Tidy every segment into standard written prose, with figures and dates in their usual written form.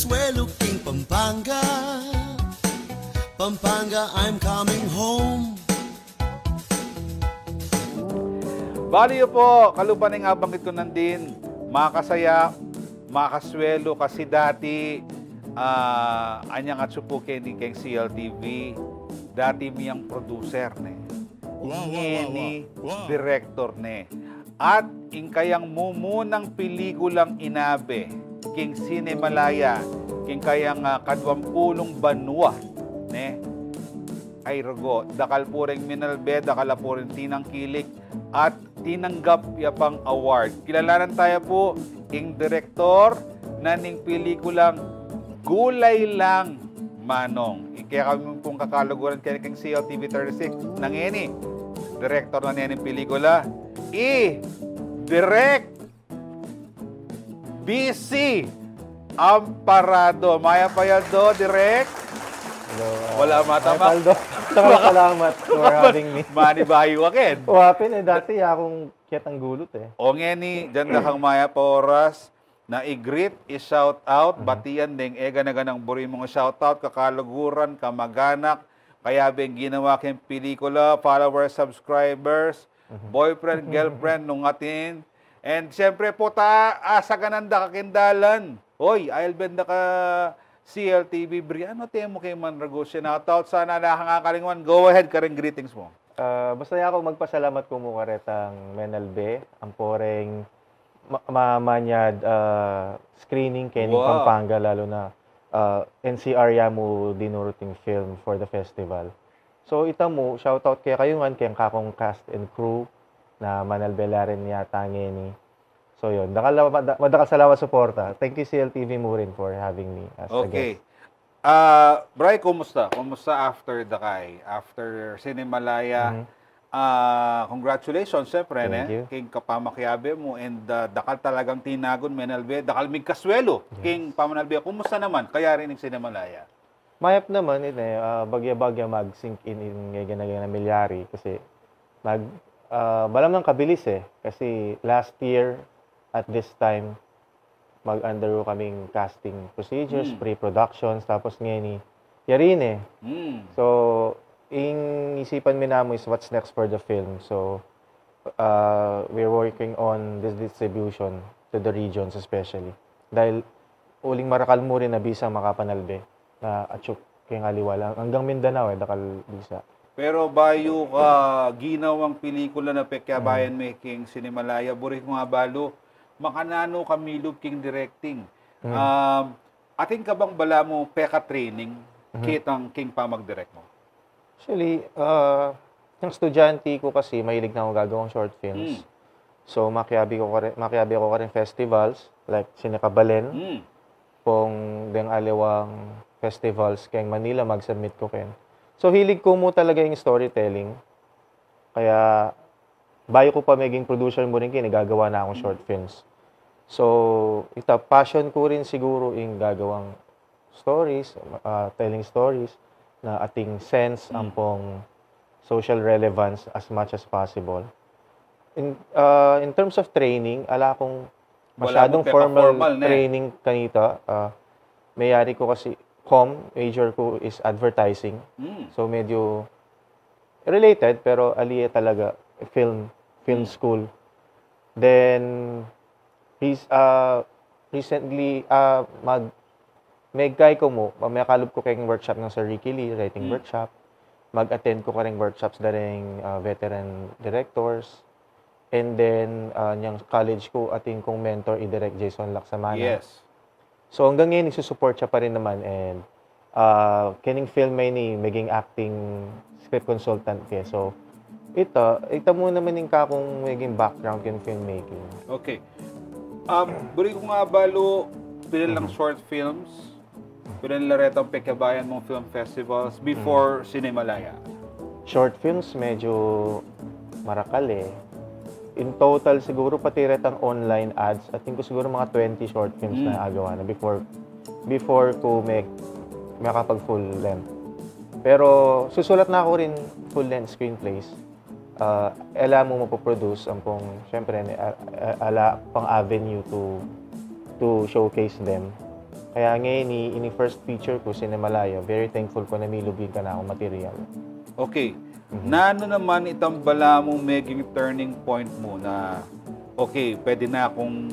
Casuelo, King Pampanga. Pampanga, I'm coming home. Baliyo po, kalupaning abangkit ko nandin, makasaya, makaswelo kasi dati anyang at supuke ni Keng CLTV, dati miyang producer ne. Ni director ne. At ingkayang mumunang pelikulang inabe, King Cinemalaya, king kayang kadwampulong banwa ne. Ay rogo, dakal puring minalbe, dakal puring tinang kilik, at tinanggap yapang award. Kilalanan tayo po, ing direktor na ning pelikulang Gulay Lang Manong. Kaya kami pong kakaluguran kaya king CLTV 36 nang ini. Direktor na niya ng pelikula. Direct BC Amparado. Maya Payaldo, Direct. Hello, Wala matama. Salamat for having me. Mani bayo akin. Wapin dati akong kitang gulot O ngeni, dyan na kang Maya pa oras na i-greet, i-shout out, batiyan ding ganang buri mong shout out, kakaluguran, kamag-anak, kaya bing ginawa kayong pelikula, followers, subscribers, boyfriend, girlfriend, nung atin. And siyempre po sa gananda kakindalan. Hoy, I'll benda ka CLTV Briano, temo kay Manrago, sinoutout, sana nakakakalingan. Go ahead, karing greetings mo. Basta ako magpasalamat ko mo karetang Menalbe, ang poreng mamanyad screening kay Pampanga, lalo na NCR yamu dinuruting film for the festival. So ita mo, shoutout kaya kayungan kayang kakong cast and crew na Menalbe la rin yata ngeni. So yun, madakal salamat suporta. Thank you CLTV mo rin for having me as a guest. Bray, kumusta? Kumusta after Dakay? After Cinemalaya? Congratulations, siyempre, king kapamakyabe mo, and dakal talagang tinagon, Menalbe, dakal mig kaswelo, king pamanalbe. Kumusta naman? Kaya rin ng Cinemalaya? Mayap naman, bagya-bagya mag-sink in ganagana milyari kasi balam ng kabilis kasi last year at this time mag-undergo kaming casting procedures, pre-productions, tapos ngeni yarin So isipan mi namo is what's next for the film. So we're working on this distribution to the regions especially. Dahil uling marakal mo rin na bisa makapanalbe na atsuk kay ngaliwala hanggang Mindanao dakal bisa. Pero bayo ka ginawang pelikula na pekyabayan making Cinemalaya, buri ko nga balo, makanano kamilog king directing. Atin ka bang bala mo peka training kitang king pa mag-direct mo? Actually, yung estudyante ko kasi mahilig na ako gagawang short films. So makiabi ko ka rin festivals like Sinekabalen, pong deng alewang festivals kay Manila mag-submit ko ken. So hilig ko mo talaga yung storytelling. Kaya bayo ko pa maging producer mo rin gagawa na akong short films. So passion ko rin siguro yung gagawang stories, telling stories na ating sense ampong social relevance as much as possible. In terms of training, ala akong masyadong formal training kanita. Mayari ko kasi major ko is advertising. So medyo related pero aliye talaga film school. Then recently Megkay ko mo, makalub ko kayong workshop ng Sir Ricky Lee, writing workshop. Mag-attend ko kayong workshops daring veteran directors. And then, yung college ko, ating kong mentor, i-direct Jason Laksamana. Yes. So, hanggang ngayon, nagsusupport siya pa rin naman. And, kining film may ni, maging acting script consultant kaya. So, ito mo naman yung kakong maging background yung filmmaking. Okay. Buri ko nga balo, lang short films, pinallaretang pekabayan mong film festivals before Cinemalaya? Short films, medyo marakal In total, siguro pati retang online ads, I think ko siguro mga 20 short films na agawa na before ko makapag full length. Pero susulat na ako rin full length screenplays. Ela mo mapoproduce ang pong, syempre, ala pang avenue to showcase them. Kaya ngayon, ini first feature ko, Cinemalaya, very thankful ko na milubin ka na akong material. Okay. Nano naman itambala mo maging turning point mo na, okay, pwede na akong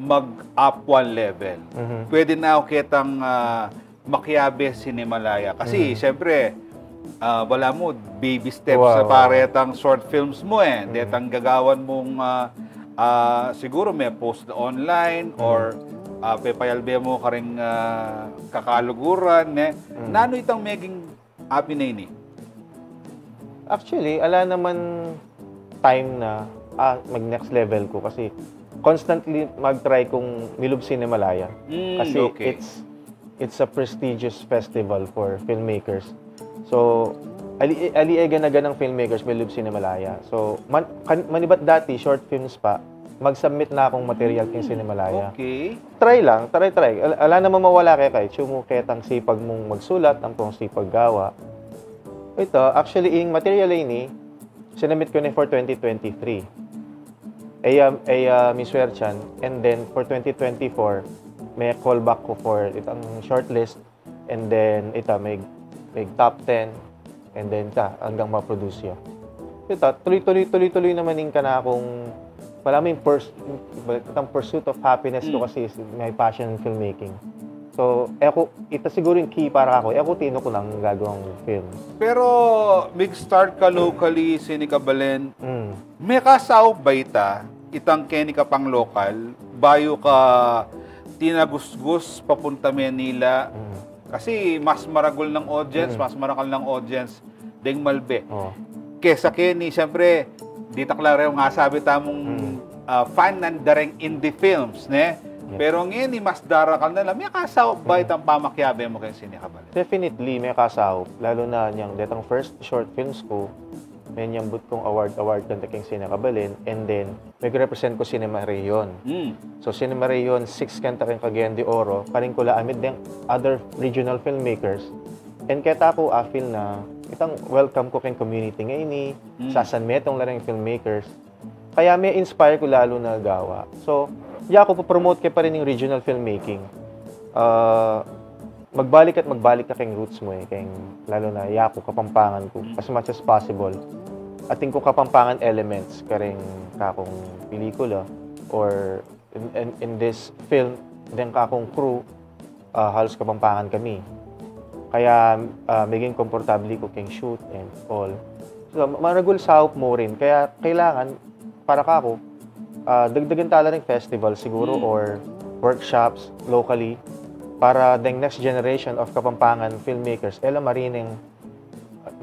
mag-up one level. Pwede na ako kitang Makiabe Cinemalaya. Kasi, syempre, wala mo, baby steps sa paretang short films mo eh. Detang gagawan mong, siguro may post online or pepayalbe mo ka rin kakaluguran. Eh. Nano itang maging happy na ini? Actually, ala naman time na mag-next level ko kasi constantly mag-try kong milub Cinemalaya. Kasi okay. It's a prestigious festival for filmmakers. So, aliega-naga ng filmmakers milub Cinemalaya. So, manibat dati, short films pa, mag-submit na akong material king Cinemalaya. Okay. Try lang, try. Ala naman mawala kay Chumo ketang sipag mong magsulat, ang pong sipag gawa. Ito, actually, yung material ini, sinamit ko na for 2023. Miss Werchan. And then, for 2024, may callback ko for itang shortlist. And then, may top 10. And then, hanggang ma-produce yun. Ito, tuloy naman yung ka na akong, wala mo yung pursuit of happiness ko kasi may passion in filmmaking. So, ito siguro yung key para ako. Tino ko lang gagawang film. Pero, big start ka locally, Sinika Balen. May kasaw ba itang Kenny ka pang local? Bayo ka tinagusgus papunta Manila? Kasi mas maragol ng audience, mas marakal ng audience ding Malbe. Kesa Kenny, siyempre, dito klaro yung nga sabi tamong fan ng dareng indie films, ne? Pero ngayon, mas darakal na lang. May kasaw ba itang pamakyabe mo kay Sinika Balen? Definitely, may kasaw. Lalo na niyang detang first short films ko, may niyang but kong award kanta kay Sinika Balen. And then, may represent ko Cinema Rayon. So, Cinema Rayon, 6 kanta kay Cagayan de Oro. Karing ko laamid din other regional filmmakers. And kaya ako, feel na itang welcome ko kay community ngayon sasan metong larang filmmakers. Kaya may inspire ko lalo na gawa. So, ako po-promote kay pa rin yung regional filmmaking. Magbalik ka kayong roots mo eh. Lalo na ako, kapampangan ko. As much as possible. Ating ko kapampangan elements karing kakong pelikula or in this film, then kakong crew, halos kapampangan kami. Kaya maging komportable ko kayong shoot and all. So, maragul sahop mo rin. Kaya kailangan, para kako, dagdagan tala ng festival siguro or workshops locally para the next generation of Kapampangan filmmakers ela marining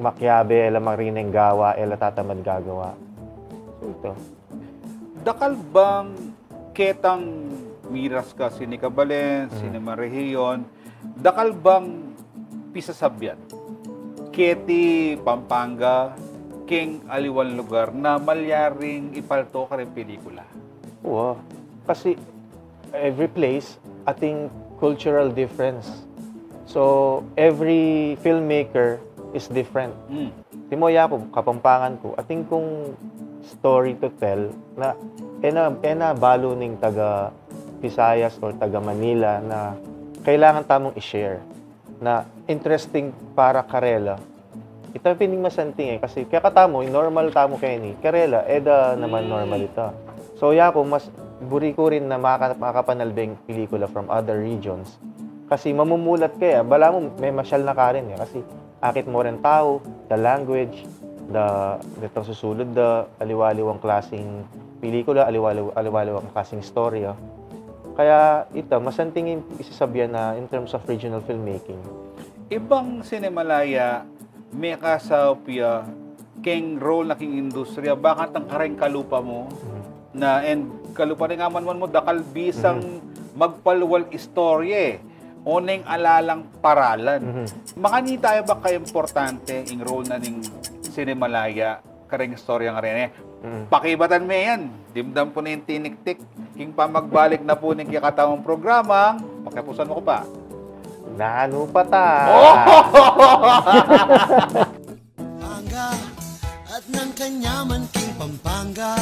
makyabe, ela marining gawa, ela tatamad gagawa. So ito. Dakal bang ketang miras ka Sinika Balen, Cinema Rehiyon, dakal bang pisasabyan? Keti Pampanga, king aliwan lugar na malyaring ipalto ka rin pelikula? Oo. Kasi every place, ating cultural difference. So, every filmmaker is different. Timoya ko, kapampangan ko, ating kong story to tell na balo ning taga Visayas or taga Manila na kailangan tamong i-share na interesting para karela. Ito pining masanting kasi kaya katamo, normal tamo kayo ni karela, naman normal ito. So, ko mas buri ko rin na makapanalbing pelikula from other regions. Kasi mamumulat kaya, bala mo may masyal na ka rin eh. Kasi akit mo rin tao, the language, itong susulod, aliwaliwang klaseng pelikula, aliwaliwang klaseng storya. Kaya ito, masanting yung isasabihan na in terms of regional filmmaking. Ibang Cinemalaya, may kasaw piya, keng role na king industriya, bakit ang kareng kalupa mo, na and kalupa rin aman mo, dakal bisang magpalwal istorya oneng alalang paralan. Makani tayo ba kayo importante yung role na ning Cinemalaya, kareng istorya nga rin Pakibatan mo yan. Dimdam po na yung tinik-tik. King pa magbalik na po ng kikatawang programa, pakipusan mo ko pa. Nano pa ta? Pampanga at ng kanyaman king Pampanga.